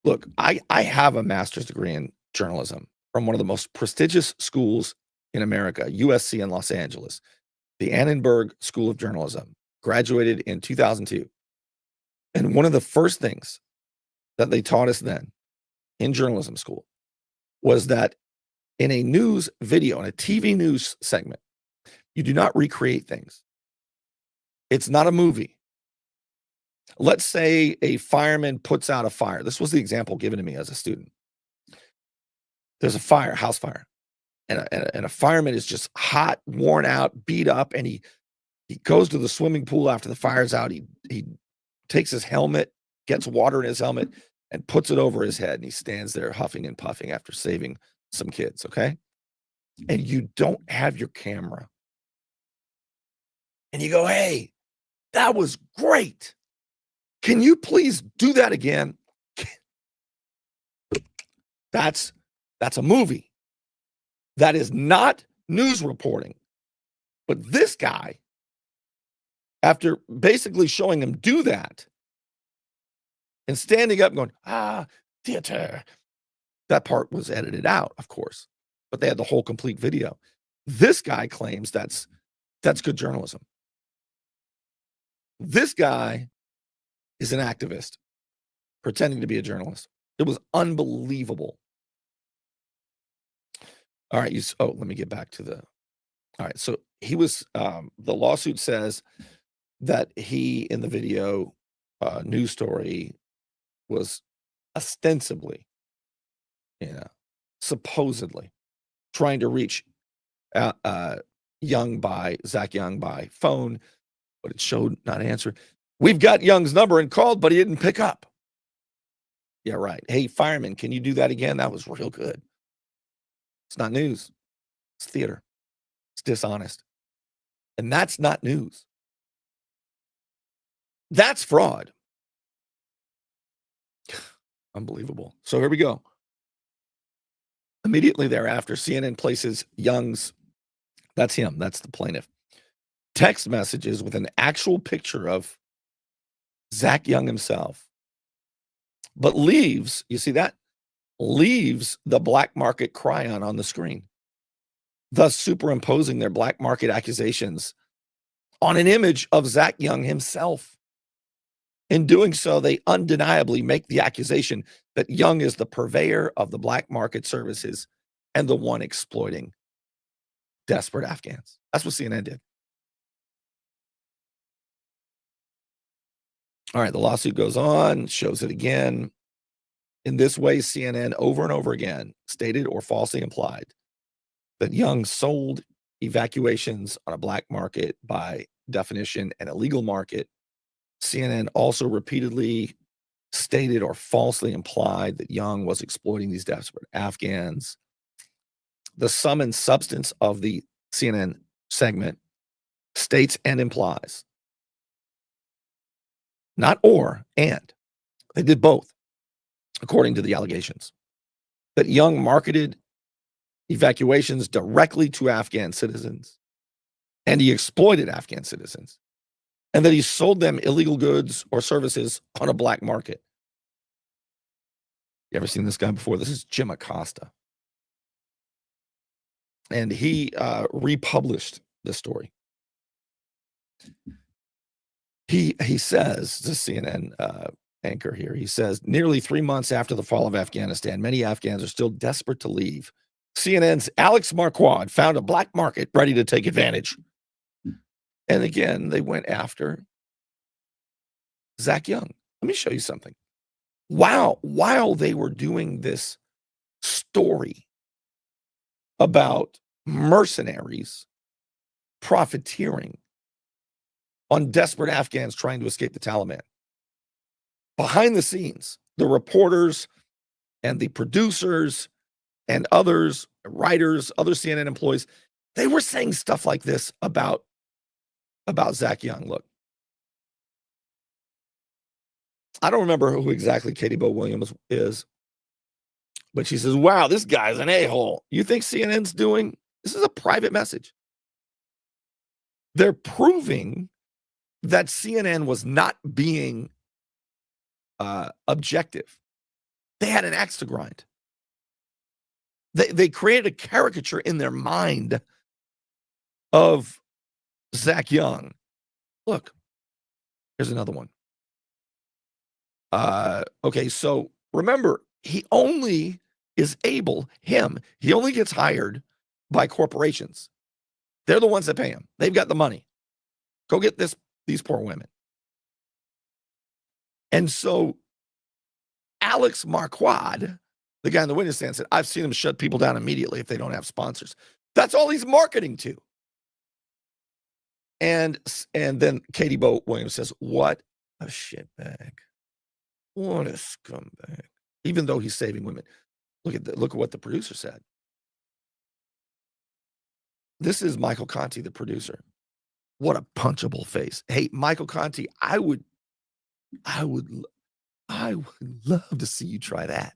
S1: Look, I have a master's degree in journalism from one of the most prestigious schools in America, USC in Los Angeles, the Annenberg School of Journalism. Graduated in 2002. And one of the first things that they taught us then in journalism school was that in a news video, in a TV news segment, you do not recreate things. It's not a movie. Let's say a fireman puts out a fire. This was the example given to me as a student. There's a fire, house fire, and a fireman is just hot, worn out, beat up, and he goes to the swimming pool after the fire's out. He takes his helmet, gets water in his helmet, and puts it over his head, and he stands there huffing and puffing after saving some kids, okay? And you don't have your camera. And you go, hey, that was great. Can you please do that again? That's a movie. That is not news reporting. But this guy, after basically showing him do that and standing up and going, theater, that part was edited out, of course, but they had the whole complete video. This guy claims that's good journalism. This guy is an activist pretending to be a journalist. It was unbelievable. All right. Let me get back to all right. So he was, the lawsuit says that he, in the video news story, was ostensibly, supposedly trying to reach Zach Young by phone, but it showed not answer. We've got Young's number and called, but he didn't pick up. Yeah, right. Hey, fireman, can you do that again? That was real good. It's not news. It's theater. It's dishonest. And that's not news. That's fraud. Unbelievable. So here we go. Immediately thereafter, CNN places Young's, that's him, that's the plaintiff, text messages with an actual picture of Zach Young himself, but leaves, you see that? Leaves the black market cryon on the screen, thus superimposing their black market accusations on an image of Zach Young himself. In doing so, they undeniably make the accusation that Young is the purveyor of the black market services and the one exploiting desperate Afghans. That's what CNN did. All right, the lawsuit goes on, shows it again. In this way, CNN over and over again stated or falsely implied that Young sold evacuations on a black market, by definition, an illegal market. CNN also repeatedly stated or falsely implied that Young was exploiting these desperate Afghans. The sum and substance of the CNN segment states and implies. Not or, and. They did both, according to the allegations. That Young marketed evacuations directly to Afghan citizens, and he exploited Afghan citizens, and that he sold them illegal goods or services on a black market. You ever seen this guy before? This is Jim Acosta. And he republished this story. He says, this CNN anchor here, he says, nearly 3 months after the fall of Afghanistan, many Afghans are still desperate to leave. CNN's Alex Marquardt found a black market ready to take advantage. And again, they went after Zach Young. Let me show you something. Wow, while they were doing this story about mercenaries profiteering on desperate Afghans trying to escape the Taliban, behind the scenes, the reporters and the producers and others, writers, other CNN employees, they were saying stuff like this about Zach Young. Look, I don't remember who exactly Katie Bo Williams is, but she says, wow, this guy's an a-hole. You think CNN's doing? This is a private message. They're proving that CNN was not being objective. They had an axe to grind. They created a caricature in their mind of Zach Young. Look, here's another one. Okay, so remember, he only gets hired by corporations. They're the ones that pay him. They've got the money. Go get these poor women. And so Alex Marquardt, the guy in the witness stand, said, I've seen him shut people down immediately if they don't have sponsors. That's all he's marketing to. And then Katie Bo Williams says, what a shitbag. What a scumbag. Even though he's saving women. Look at what the producer said. This is Michael Conti, the producer. What a punchable face. Hey, Michael Conti, I would love to see you try that.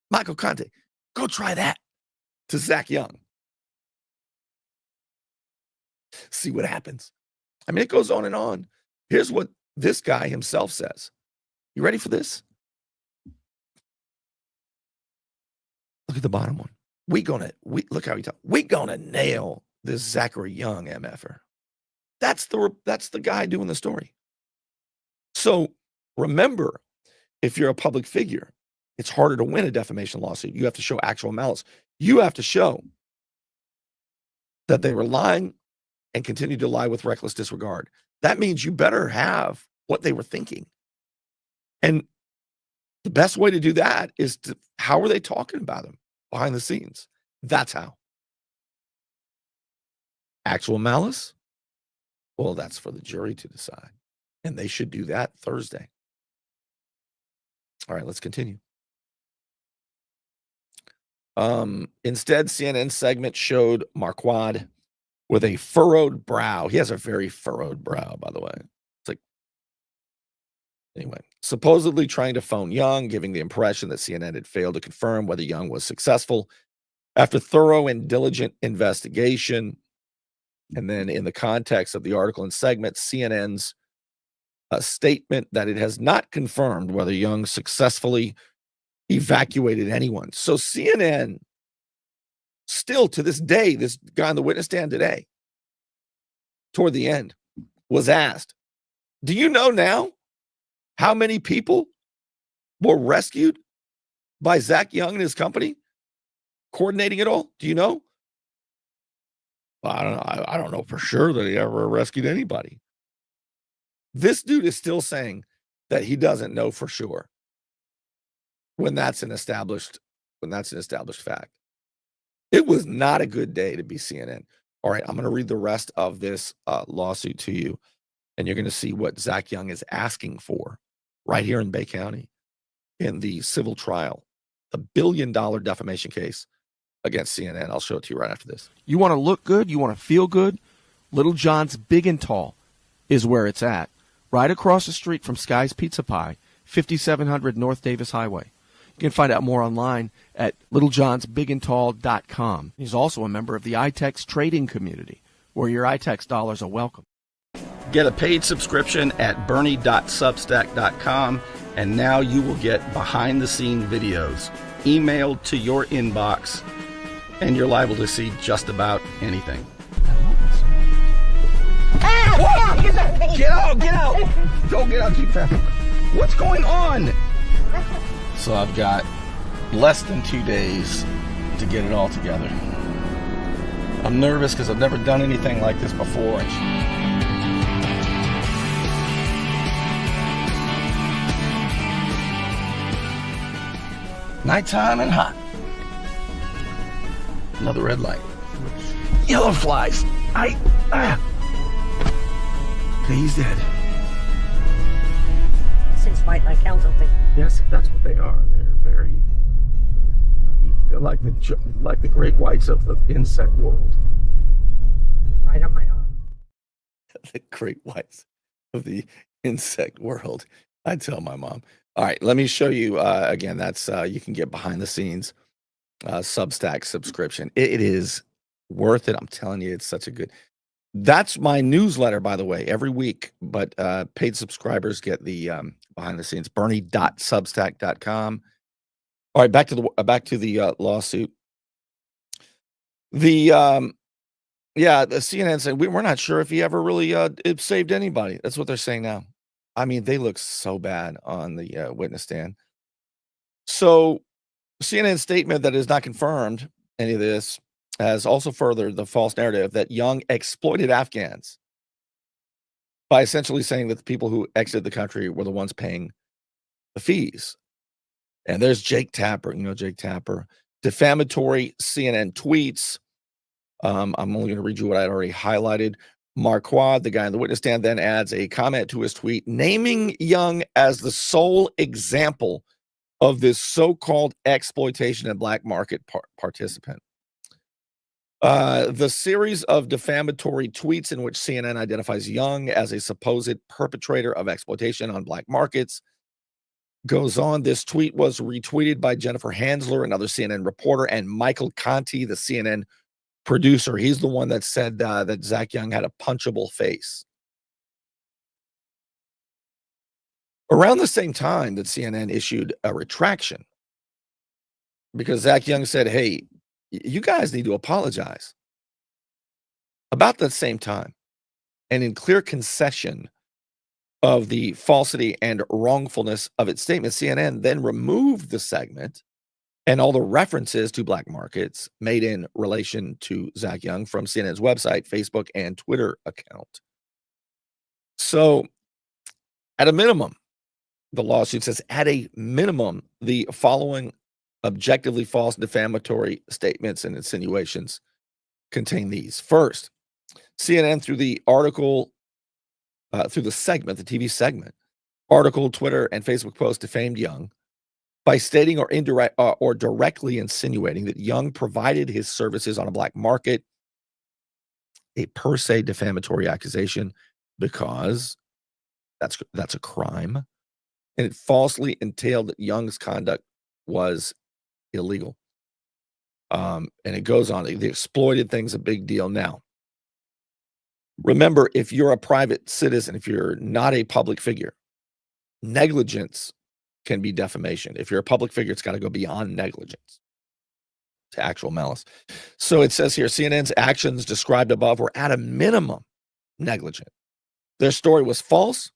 S1: Michael Conti, go try that to Zach Young. See what happens. I mean, it goes on and on. Here's what this guy himself says. You ready for this? Look at the bottom one. Look how he talks. We're gonna nail this Zachary Young MFer. That's the guy doing the story. So remember, if you're a public figure, it's harder to win a defamation lawsuit. You have to show actual malice. You have to show that they were lying and continue to lie with reckless disregard. That means you better have what they were thinking. And the best way to do that is how are they talking about him behind the scenes? That's how. Actual malice? Well, that's for the jury to decide. And they should do that Thursday. All right, let's continue. Instead, CNN segment showed Marquardt with a furrowed brow. He has a very furrowed brow, by the way. It's like, anyway, supposedly trying to phone Young, giving the impression that CNN had failed to confirm whether Young was successful. After thorough and diligent investigation, and then in the context of the article and segment, CNN's statement that it has not confirmed whether Young successfully evacuated anyone. So CNN, still to this day, this guy on the witness stand today, toward the end, was asked, do you know now how many people were rescued by Zach Young and his company coordinating it all? Do you know? Well, I don't know. I don't know for sure that he ever rescued anybody. This dude is still saying that he doesn't know for sure when that's an established fact. It was not a good day to be CNN. All right, I'm going to read the rest of this lawsuit to you, and you're going to see what Zach Young is asking for right here in Bay County in the civil trial, the $1 billion defamation case against CNN. I'll show it to you right after this.
S6: You want to look good? You want to feel good? Little John's Big and Tall is where it's at, right across the street from Sky's Pizza Pie, 5700 North Davis Highway. You can find out more online at littlejohnsbigandtall.com. He's also a member of the iTex trading community, where your iTex dollars are welcome.
S1: Get a paid subscription at bernie.substack.com, and now you will get behind-the-scene videos emailed to your inbox, and you're liable to see just about anything. Ah! Get out! Get out! Don't get out! Keep that. What's going on? So I've got less than 2 days to get it all together. I'm nervous because I've never done anything like this before. Nighttime and hot. Another red light. Yellow flies. Okay, he's dead.
S7: Since might I count something?
S1: Yes, that's what they are. They're like the great whites of the insect world.
S7: Right on my arm.
S1: The great whites of the insect world. I tell my mom. All right, let me show you again. That's you can get behind the scenes Substack subscription. It is worth it. I'm telling you, it's such a good. That's my newsletter, by the way, every week. But paid subscribers get the behind the scenes. Bernie.substack.com. All right, back to the lawsuit. The CNN said we're not sure if he ever really it saved anybody. That's what they're saying now. I mean, they look so bad on the witness stand. So CNN's statement that is not confirmed any of this has also furthered the false narrative that Young exploited Afghans by essentially saying that the people who exited the country were the ones paying the fees. And there's Jake Tapper, Jake Tapper, defamatory CNN tweets. I'm only going to read you what I had already highlighted. Marquardt, the guy on the witness stand, then adds a comment to his tweet, naming Young as the sole example of this so-called exploitation and black market participant. The series of defamatory tweets in which CNN identifies Young as a supposed perpetrator of exploitation on black markets goes on. This tweet was retweeted by Jennifer Hansler, another CNN reporter, and Michael Conti, the CNN producer. He's the one that said that Zach Young had a punchable face. Around the same time that CNN issued a retraction, because Zach Young said, hey, you guys need to apologize. About that same time, and in clear concession of the falsity and wrongfulness of its statement, CNN then removed the segment and all the references to black markets made in relation to Zach Young from CNN's website, Facebook, and Twitter account. So, at a minimum, the lawsuit says, at a minimum, the following objectively false defamatory statements and insinuations contain these. First, CNN, through the article, through the segment, the TV segment, article, Twitter, and Facebook post, defamed Young by stating or directly insinuating that Young provided his services on a black market, a per se defamatory accusation, because that's a crime, and it falsely entailed that Young's conduct was illegal. And it goes on. The exploited thing's a big deal. Now, remember, if you're a private citizen, if you're not a public figure, negligence can be defamation. If you're a public figure, it's got to go beyond negligence to actual malice. So it says here, CNN's actions described above were at a minimum negligent. Their story was false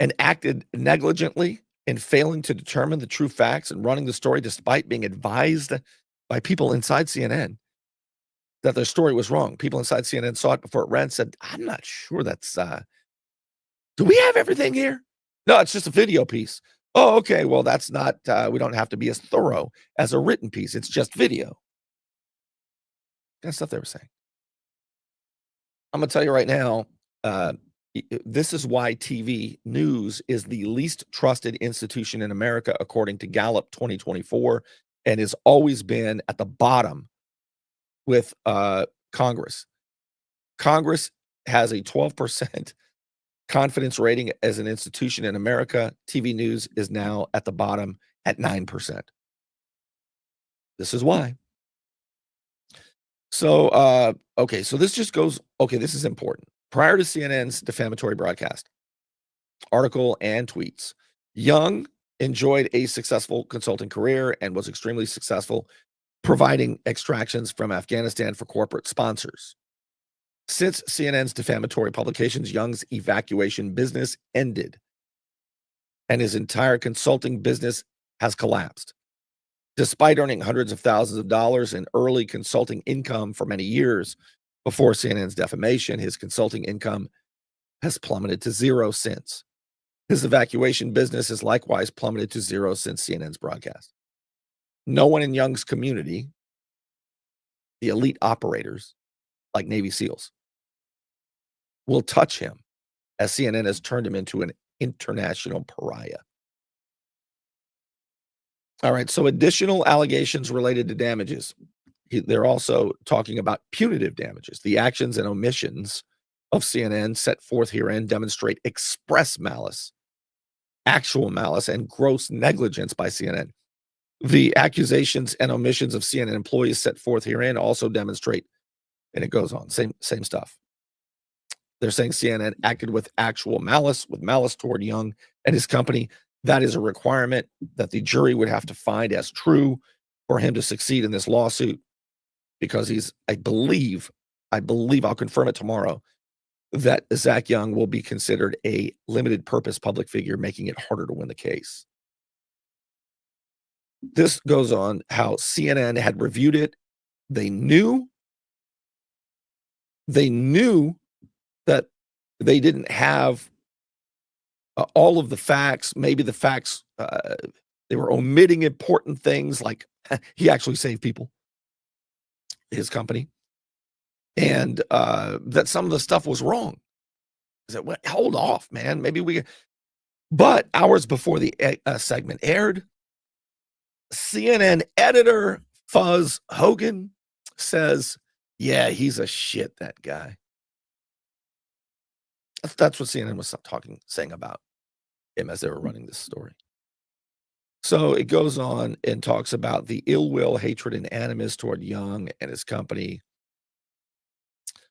S1: and acted negligently in failing to determine the true facts and running the story despite being advised by people inside CNN that their story was wrong. People inside CNN saw it before it ran, said, I'm not sure that's, do we have everything here? No, it's just a video piece. Oh, okay, well, that's not, we don't have to be as thorough as a written piece. It's just video. That's stuff they were saying. I'm going to tell you right now, this is why TV news is the least trusted institution in America, according to Gallup 2024, and has always been at the bottom with Congress. Congress has a 12% confidence rating as an institution in America. TV news is now at the bottom at 9%. This is why. So, okay, so this just goes, okay, this is important. Prior to CNN's defamatory broadcast, article, and tweets, Young enjoyed a successful consulting career and was extremely successful providing extractions from Afghanistan for corporate sponsors. Since CNN's defamatory publications, Young's evacuation business ended, and his entire consulting business has collapsed. Despite earning hundreds of thousands of dollars in early consulting income for many years before CNN's defamation, his consulting income has plummeted to zero since. His evacuation business has likewise plummeted to zero since CNN's broadcast. No one in Young's community, the elite operators like Navy SEALs, will touch him, as CNN has turned him into an international pariah. All right, so additional allegations related to damages. They're also talking about punitive damages. The actions and omissions of CNN set forth herein demonstrate express malice, actual malice, and gross negligence by CNN. The accusations and omissions of CNN employees set forth herein also demonstrate, and it goes on, same stuff. They're saying CNN acted with actual malice, with malice toward Young and his company. That is a requirement that the jury would have to find as true for him to succeed in this lawsuit, because he's, I believe, I'll confirm it tomorrow, that Zach Young will be considered a limited purpose public figure, making it harder to win the case. This goes on how CNN had reviewed it. They knew that they didn't have all of the facts. Maybe the facts, they were omitting important things, like he actually saved people, his company, and that some of the stuff was wrong. I said, well, hold off, man. Maybe we. But hours before the segment aired, CNN editor Fuzz Hogan says, yeah, he's a shit, that guy. That's what CNN was saying about him as they were running this story. So it goes on and talks about the ill will, hatred, and animus toward Young and his company.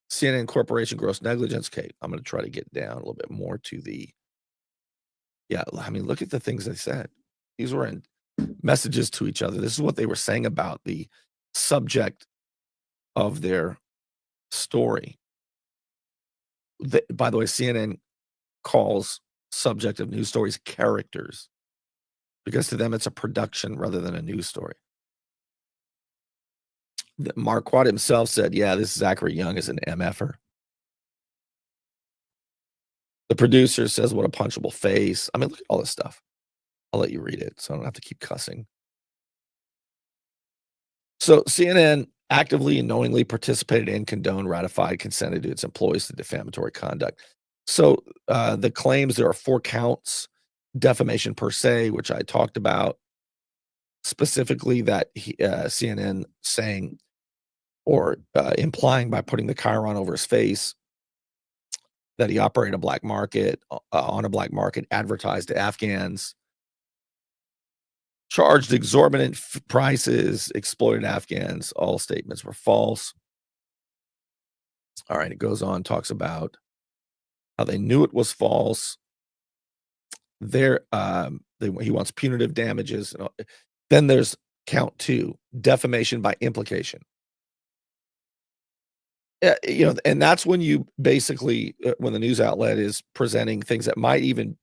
S1: CNN Corporation gross negligence. Okay, I'm going to try to get down a little bit more to the. Yeah, I mean, look at the things they said. These were in messages to each other. This is what they were saying about the subject of their story. By the way, CNN calls subject of news stories characters, because to them it's a production rather than a news story. Marquardt himself said, yeah, this Zachary Young is an MFer. The producer says, what a punchable face. I mean, look at all this stuff. I'll let you read it so I don't have to keep cussing. So CNN actively and knowingly participated in, condoned, ratified, consented to its employees to defamatory conduct. So the claims, there are 4 counts: defamation per se, which I talked about, specifically that CNN saying or implying by putting the chyron over his face that he operated a black market, on a black market, advertised to Afghans, charged exorbitant prices, exploited Afghans. All statements were false. All right, it goes on, talks about how they knew it was false. He wants punitive damages. Then there's count 2, defamation by implication. And that's when you basically, when the news outlet is presenting things that might even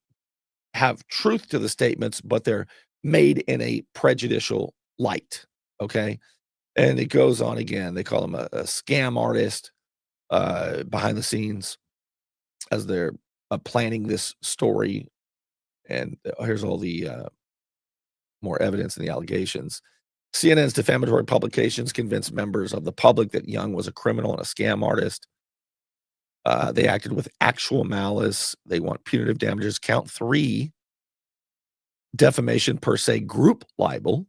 S1: have truth to the statements, but they're made in a prejudicial light. Okay. And it goes on again. They call him a scam artist behind the scenes as they're planning this story. And here's all the more evidence in the allegations. CNN's defamatory publications convinced members of the public that Young was a criminal and a scam artist. They acted with actual malice. They want punitive damages. Count 3, defamation per se, group libel.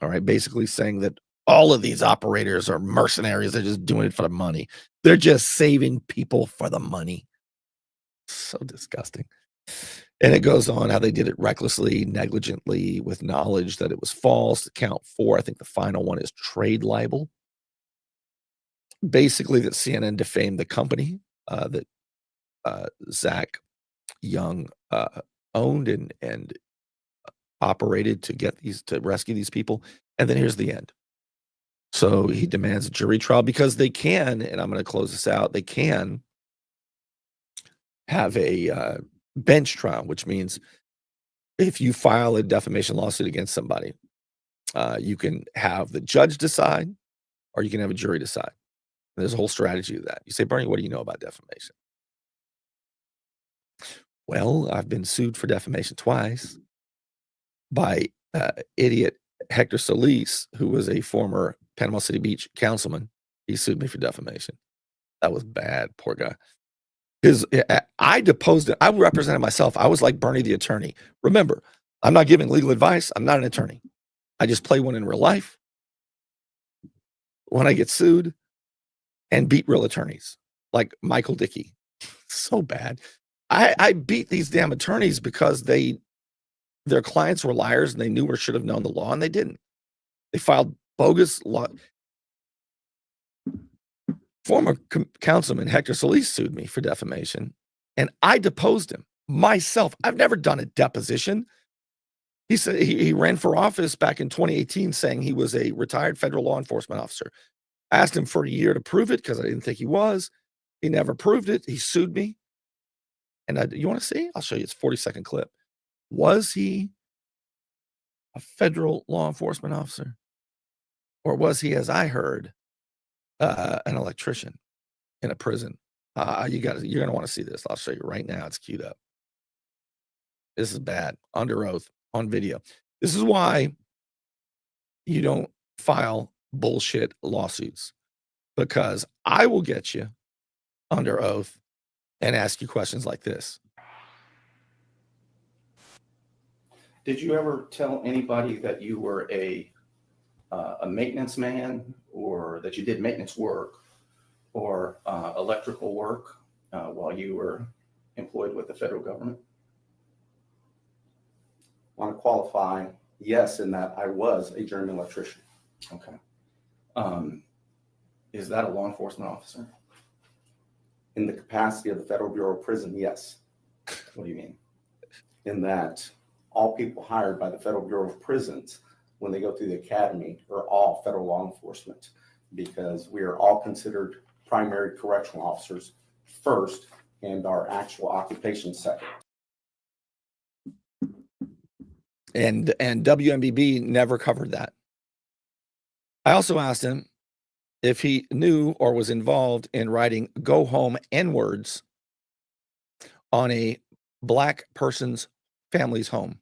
S1: All right, basically saying that All of these operators are mercenaries. They're just doing it for the money. They're just saving people for the money. So disgusting. And it goes on how they did it recklessly, negligently, with knowledge that it was false. Count 4, I think the final one is trade libel. Basically, that CNN defamed the company that Zach Young owned and operated to rescue these people. And then here's the end. So he demands a jury trial because they can, and I'm going to close this out, they can have a bench trial, which means if you file a defamation lawsuit against somebody, you can have the judge decide or you can have a jury decide. And there's a whole strategy to that. You say, Bernie, what do you know about defamation? Well, I've been sued for defamation twice by idiot Hector Solis, who was a former Panama City Beach councilman. He sued me for defamation. That was bad, poor guy. Because I deposed it. I represented myself. I was like Bernie the attorney. Remember, I'm not giving legal advice. I'm not an attorney. I just play one in real life when I get sued and beat real attorneys like Michael Dickey. So bad. I beat these damn attorneys because their clients were liars and they knew or should have known the law and they didn't. They filed bogus law. Former councilman Hector Solis sued me for defamation and I deposed him myself. I've never done a deposition. He said he ran for office back in 2018 saying he was a retired federal law enforcement officer. I asked him for a year to prove it because I didn't think he was. He never proved it. He sued me. And you want to see? I'll show you. It's a 40-second clip. Was he a federal law enforcement officer? Or was he, as I heard, an electrician in a prison? You're going to want to see this. I'll show you right now. It's queued up. This is bad. Under oath, on video. This is why you don't file bullshit lawsuits. Because I will get you under oath and ask you questions like this. Did you ever tell anybody that you were a maintenance man or that you did maintenance work or electrical work while you were employed with the federal government? I want to qualify, yes, in that I was a journeyman electrician. Okay. Is that a law enforcement officer? In the capacity of the Federal Bureau of Prison, yes. What do you mean? In that all people hired by the Federal Bureau of Prisons, when they go through the academy, are all federal law enforcement because we are all considered primary correctional officers first and our actual occupation second. And WMBB never covered that. I also asked him if he knew or was involved in writing "Go Home N-words" on a black person's family's home.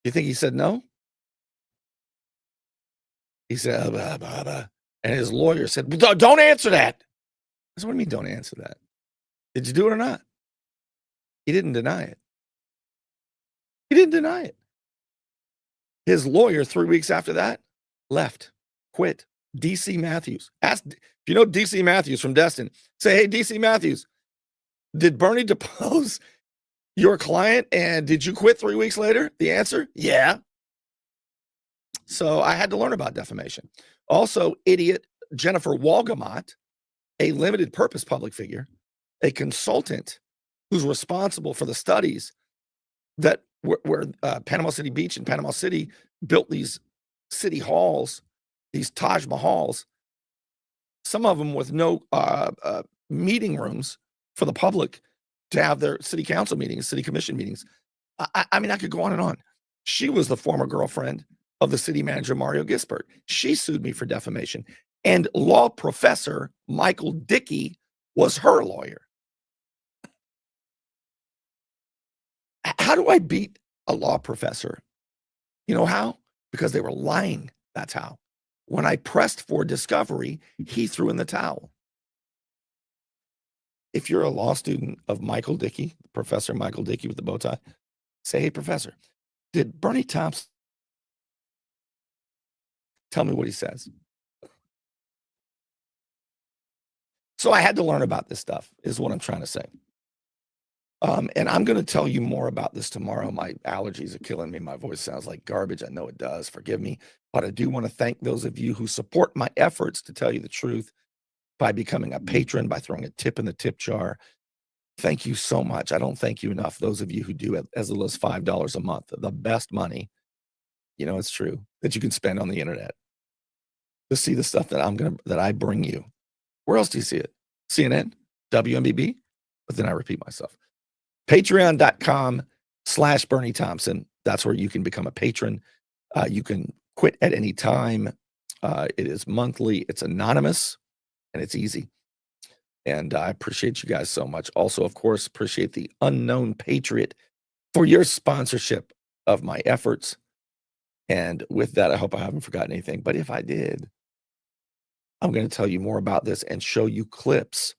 S1: You think he said no? He said, blah, blah, blah. And his lawyer said, don't answer that. I said, what do you mean don't answer that? Did you do it or not? He didn't deny it. He didn't deny it. His lawyer, 3 weeks after that, left, quit. DC Matthews. Ask if you know DC Matthews from Destin. Say, hey, DC Matthews, did Bernie depose your client and did you quit 3 weeks later? The answer, yeah. So I had to learn about defamation. Also, idiot Jennifer Walgamot, a limited purpose public figure, a consultant who's responsible for the studies that where Panama City Beach and Panama City built these city halls, these Taj Mahals, some of them with no meeting rooms for the public to have their city council meetings, city commission meetings. I mean, I could go on and on. She was the former girlfriend of the city manager, Mario Gisbert. She sued me for defamation. And law professor Michael Dickey was her lawyer. How do I beat a law professor? You know how? Because they were lying. That's how. When I pressed for discovery, he threw in the towel. If you're a law student of Michael Dickey, Professor Michael Dickey with the bow tie, say, hey, professor, did Bernie Thompson Tell me what he says. So I had to learn about this stuff, is what I'm trying to say. And I'm going to tell you more about this tomorrow. My allergies are killing me. My voice sounds like garbage. I know it does. Forgive me. But I do want to thank those of you who support my efforts to tell you the truth by becoming a patron, by throwing a tip in the tip jar. Thank you so much. I don't thank you enough. Those of you who do it as little as $5 a month, the best money, it's true, that you can spend on the internet to see the stuff that I bring you. Where else do you see it? CNN, WMBB? But then I repeat myself. Patreon.com/Bernie Thompson. That's where you can become a patron. You can quit at any time. It is monthly. It's anonymous, and it's easy. And I appreciate you guys so much. Also, of course, appreciate the Unknown Patriot for your sponsorship of my efforts. And with that, I hope I haven't forgotten anything. But if I did, I'm going to tell you more about this and show you clips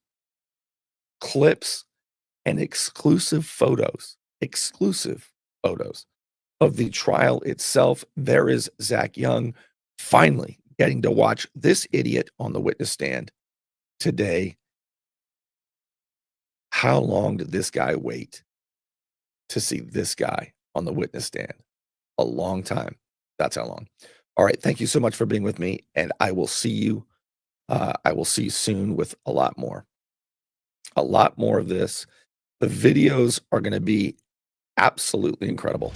S1: and exclusive photos of the trial itself. There is Zach Young finally getting to watch this idiot on the witness stand today. How long did this guy wait to see this guy on the witness stand? A long time. That's how long. All right. Thank you so much for being with me. And I will see you. I will see you soon with a lot more of this. The videos are going to be absolutely incredible.